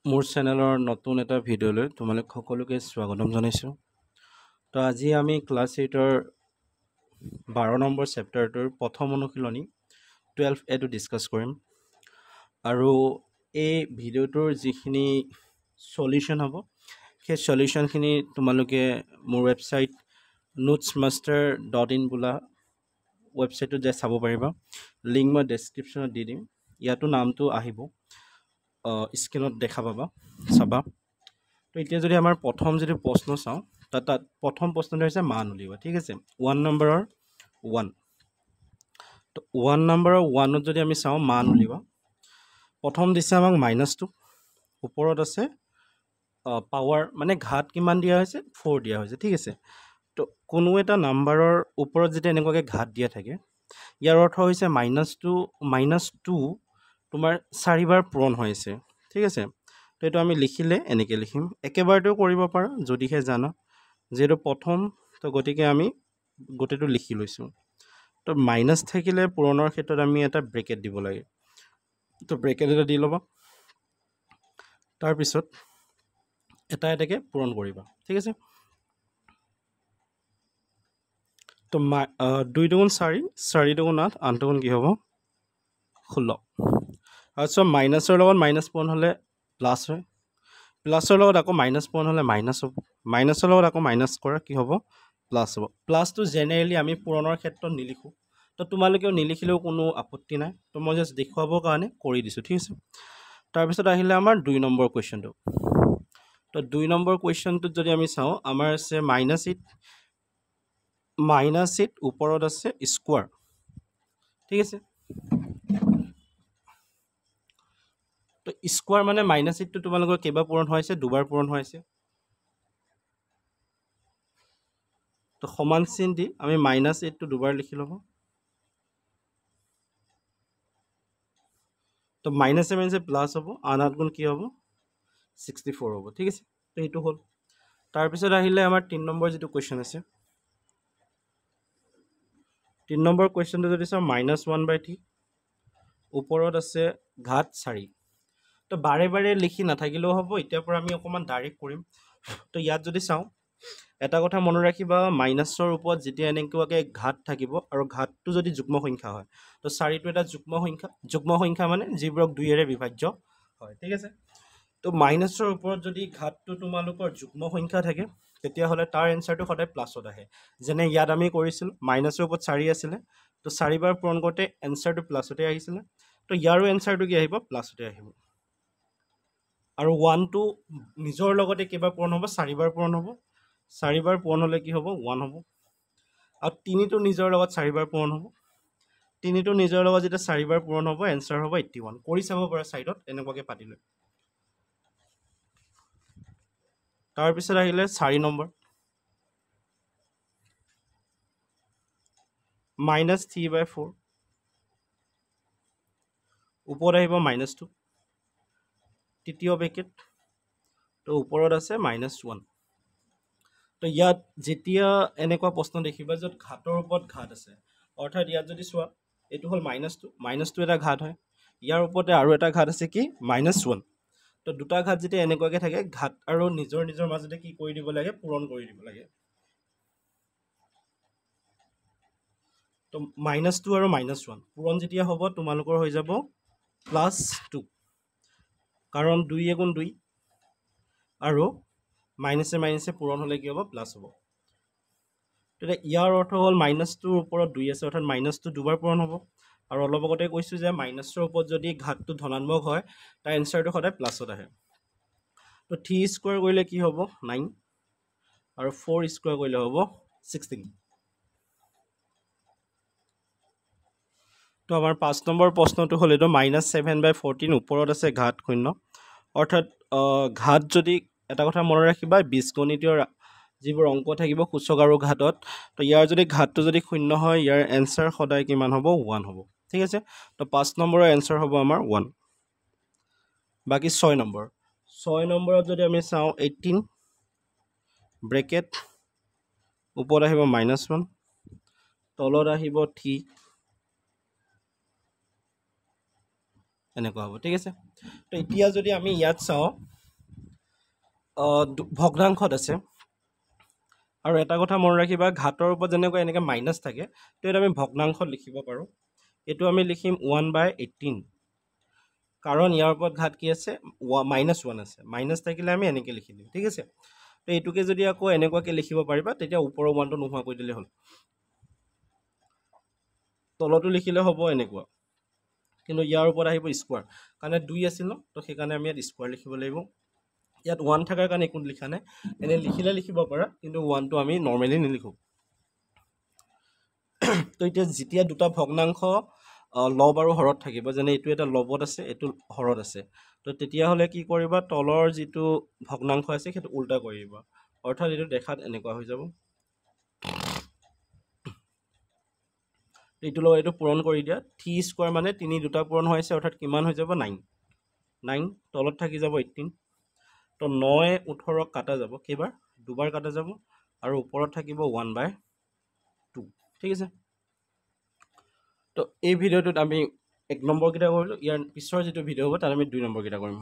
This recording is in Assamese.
মোৰ চেনেলৰ নতুন এটা ভিডিঅ'লৈ তোমালোক সকলোকে স্বাগতম জনাইছোঁ। তো আজি আমি ক্লাছ 8ৰ 12 নম্বৰ চেপ্টাৰটোৰ প্ৰথম অনুশীলনী 12A ডিছকাছ কৰিম। আৰু এই ভিডিঅ'টোৰ যিখিনি সলিউশ্যন হ'ব সেই সলিউশ্যনখিনি তোমালোকে মোৰ ৱেবছাইট notsmaster.in বোলা ৱেবছাইটটোত যাই চাব পাৰিবা। লিংক মই ডেছক্ৰিপশ্যনত দি দিম। ইয়াতো নামটো আহিব, স্ক্ৰীনত দেখা পাবা, চাবা। তো এতিয়া যদি আমাৰ প্ৰথম যদি প্ৰশ্ন চাওঁ তাত প্ৰথম প্ৰশ্নটো হৈছে মান উলিওৱা। ঠিক আছে, 1 নম্বৰৰ 1। তো 1 নম্বৰৰ 1ত যদি আমি চাওঁ মান উলিওৱা, প্ৰথম দিছে আমাক -2, ওপৰত আছে পাৱাৰ মানে ঘাত কিমান দিয়া হৈছে, 4 দিয়া হৈছে। ঠিক আছে, তো কোনো এটা নাম্বাৰৰ ওপৰত যেতিয়া এনেকুৱাকৈ ঘাত দিয়া থাকে, ইয়াৰ অৰ্থ হৈছে -2 তোমাৰ 4 বাৰ পূৰণ হৈ আছে। ঠিক আছে, তো এইটো আমি লিখিলে এনেকৈ লিখিম। একেবাৰতেও কৰিব পাৰা যদিহে জানা, যিহেতু প্ৰথম, তো গতিকে আমি গোটেইটো লিখি লৈছোঁ। তো মাইনাছ থাকিলে পূৰণৰ ক্ষেত্ৰত আমি এটা ব্ৰেকেট দিব লাগে। তো ব্ৰেকেট এটা দি ল'বা, তাৰপিছত এটা এটাকৈ পূৰণ কৰিবা। ঠিক আছে, তো 2 দুগুণ 4, 4 দুগুণ 8, 8 দুগুণ কি হ'ব 16। তাৰপিছত মাইনাছৰ লগত মাইনাছ পূৰণ হ'লে প্লাছ হয়, প্লাছৰ লগত আকৌ মাইনাছ পূৰণ হ'লে মাইনাছ হ'ব, মাইনাছৰ লগত আকৌ মাইনাছ কৰা কি হ'ব, প্লাছ হ'ব। প্লাছটো জেনেৰেলি আমি পূৰণৰ ক্ষেত্ৰত নিলিখোঁ, তো তোমালোকেও নিলিখিলেও কোনো আপত্তি নাই। তো মই জাষ্ট দেখুৱাবৰ কাৰণে কৰি দিছোঁ। ঠিক আছে, তাৰপিছত আহিলে আমাৰ 2 নম্বৰ কুৱেশ্যনটো। তো 2 নম্বৰ কুৱেশ্যনটোত যদি আমি চাওঁ, আমাৰ আছে -8 ওপৰত আছে স্কোৱাৰ। ঠিক আছে, তো স্কোৱাৰ মানে -8টো তোমালোকৰ কেইবাৰ পূৰণ হৈ আছে, 2 বাৰ পূৰণ হৈ আছে। তো সমান চিন দি আমি -8টো 2 বাৰ লিখি ল'ব। তো মাইনাছে প্লাছ হ'ব, 8 গুণ কি হ'ব 64 হ'ব। ঠিক আছে, তো এইটো হ'ল। তাৰপিছত আহিলে আমাৰ 3 নম্বৰ যিটো কুৱেশ্যন আছে, 3 নম্বৰ কুৱেশ্যনটো যদি চাওঁ -1/3 ওপৰত আছে ঘাত 4। তো বাৰে বাৰে লিখি নাথাকিলেও হ'ব, এতিয়াৰ পৰা আমি অকণমান ডাইৰেক্ট কৰিম। তো ইয়াত যদি চাওঁ, এটা কথা মনত ৰাখিবা, মাইনাছৰ ওপৰত যেতিয়া এনেকুৱাকৈ ঘাত থাকিব আৰু ঘাতটো যদি যুগ্ম সংখ্যা হয়, তো 4টো এটা যুগ্ম সংখ্যা মানে যিবোৰক 2ৰে বিভাজ্য হয়। ঠিক আছে, তো মাইনাছৰ ওপৰত যদি ঘাতটো তোমালোকৰ যুগ্ম সংখ্যা থাকে, তেতিয়াহ'লে তাৰ এনচাৰটো সদায় প্লাছত আহে। যেনে ইয়াত আমি কৰিছিলোঁ, মাইনাছৰ ওপৰত 4 আছিলে, তো 4 বাৰ পূৰণ কৰোঁতে এনচাৰটো প্লাছতে আহিছিলে। তো ইয়াৰো এনচাৰটো কি আহিব, প্লাছতে আহিব। আৰু 1টো নিজৰ লগতে কেইবাৰ পূৰণ হ'ব, 4 বাৰ পূৰণ হ'ব। 4 বাৰ পূৰণ হ'লে কি হ'ব, 1 হ'ব। আৰু 3টো নিজৰ লগত 4 বাৰ পূৰণ হ'ব। 3টো নিজৰ লগত যেতিয়া 4 বাৰ পূৰণ হ'ব, এনচাৰ হ'ব 81। কৰি চাব পৰা ছাইডত এনেকুৱাকৈ পাতি লৈ। তাৰপিছত আহিলে 4 নম্বৰ, -3/4 ওপৰত আহিব -2, তৃতীয় ব্ৰেকেট, তো ওপৰত আছে -1। তো ইয়াত যেতিয়া এনেকুৱা প্ৰশ্ন দেখিবা য'ত ঘাতৰ ওপৰত ঘাত আছে, অৰ্থাৎ ইয়াত যদি চোৱা, এইটো হ'ল -2 এটা ঘাত হয়, ইয়াৰ ওপৰতে আৰু এটা ঘাত আছে কি -1। তো দুটা ঘাত যেতিয়া এনেকুৱাকৈ থাকে, ঘাত আৰু নিজৰ মাজতে কি কৰি দিব লাগে, পূৰণ কৰি দিব লাগে। তো -2 আৰু -1 পূৰণ যেতিয়া হ'ব, তোমালোকৰ হৈ যাব +2, কাৰণ 2 × 2 আৰু মাইনাছে পূৰণ হ'লে কি হ'ব, প্লাছ হ'ব। তেতিয়া ইয়াৰ অৰ্থ হ'ল -2ৰ ওপৰত 2 আছে, অৰ্থাৎ -2 দুবাৰ পূৰণ হ'ব। আৰু অলপ আগতে কৈছোঁ যে মাইনাছৰ ওপৰত যদি ঘাতটো ধনাত্মক হয়, তাৰ এনচাৰটো সদায় প্লাছত আহে। তো 3 স্কোৱাৰ কৰিলে কি হ'ব 9, আৰু 4 স্কোৱাৰ কৰিলে হ'ব 16। তো আমাৰ 5 নম্বৰ প্ৰশ্নটো হ'ল এইটো -7/14 ওপৰত আছে ঘাত 0। অৰ্থাৎ ঘাত যদি, এটা কথা মনত ৰাখিবা, বীজগণিতীয় যিবোৰ অংক থাকিব সূচক আৰু ঘাতত, তো ইয়াৰ যদি ঘাতটো যদি 0 হয়, ইয়াৰ এনচাৰ সদায় কিমান হ'ব, 1 হ'ব। ঠিক আছে, তো 5 নম্বৰৰ এনচাৰ হ'ব আমাৰ 1। বাকী 6 নম্বৰত যদি আমি চাওঁ, 18 ব্ৰেকেট, ওপৰত আহিব -1, তলত আহিব 3, এনেকুৱা হ'ব ঠিক আছে তো এতিয়া যদি আমি ইয়াত চাওঁ ভগ্নাংশত আছে আৰু এটা কথা মনত ৰাখিবা ঘাতৰ ওপৰত যেনেকৈ এনেকৈ মাইনাছ থাকে তো এইটো আমি ভগ্নাংশত লিখিব পাৰোঁ এইটো আমি লিখিম 1/18 কাৰণ ইয়াৰ ওপৰত ঘাত কি আছে -1 আছে মাইনাছ থাকিলে আমি এনেকৈ লিখি দিম ঠিক আছে তো এইটোকে যদি আকৌ এনেকুৱাকৈ লিখিব পাৰিবা তেতিয়া ওপৰৰ 1টো নোহোৱা কৰি দিলে হ'ল তলতো লিখিলে হ'ব এনেকুৱা কিন্তু ইয়াৰ ওপৰত আহিব স্কোৱাৰ কাৰণ 2 আছিল ন তো সেইকাৰণে আমি ইয়াত স্কোৱাৰ লিখিব লাগিব ইয়াত 1 থকাৰ কাৰণে একো লিখা নাই এনে লিখিলে লিখিব পাৰা কিন্তু 1টো আমি নৰ্মেলি নিলিখোঁ তো এতিয়া যেতিয়া দুটা ভগ্নাংশ লব আৰু হৰত থাকিব যেনে এইটো এটা লবত আছে এইটো হৰত আছে তো তেতিয়াহ'লে কি কৰিবা তলৰ যিটো ভগ্নাংশ আছে সেইটো উল্টা কৰিবা অৰ্থাৎ এইটো দেখাত এনেকুৱা হৈ যাব এইটো লগত এইটো পূৰণ কৰি দিয়া 3 স্কোৱাৰ মানে 3 দুটা পূৰণ হৈ আছে অৰ্থাৎ কিমান হৈ যাব 9 তলত থাকি যাব 18 তো 9 18 কাটা যাব কেইবাৰ দুবাৰ কাটা যাব আৰু ওপৰত থাকিব 1/2 ঠিক আছে তো এই ভিডিঅ'টোত আমি 1 নম্বৰ কেইটা কৰিলোঁ ইয়াৰ পিছৰ যিটো ভিডিঅ' হ'ব তাত আমি 2 নম্বৰ কেইটা কৰিম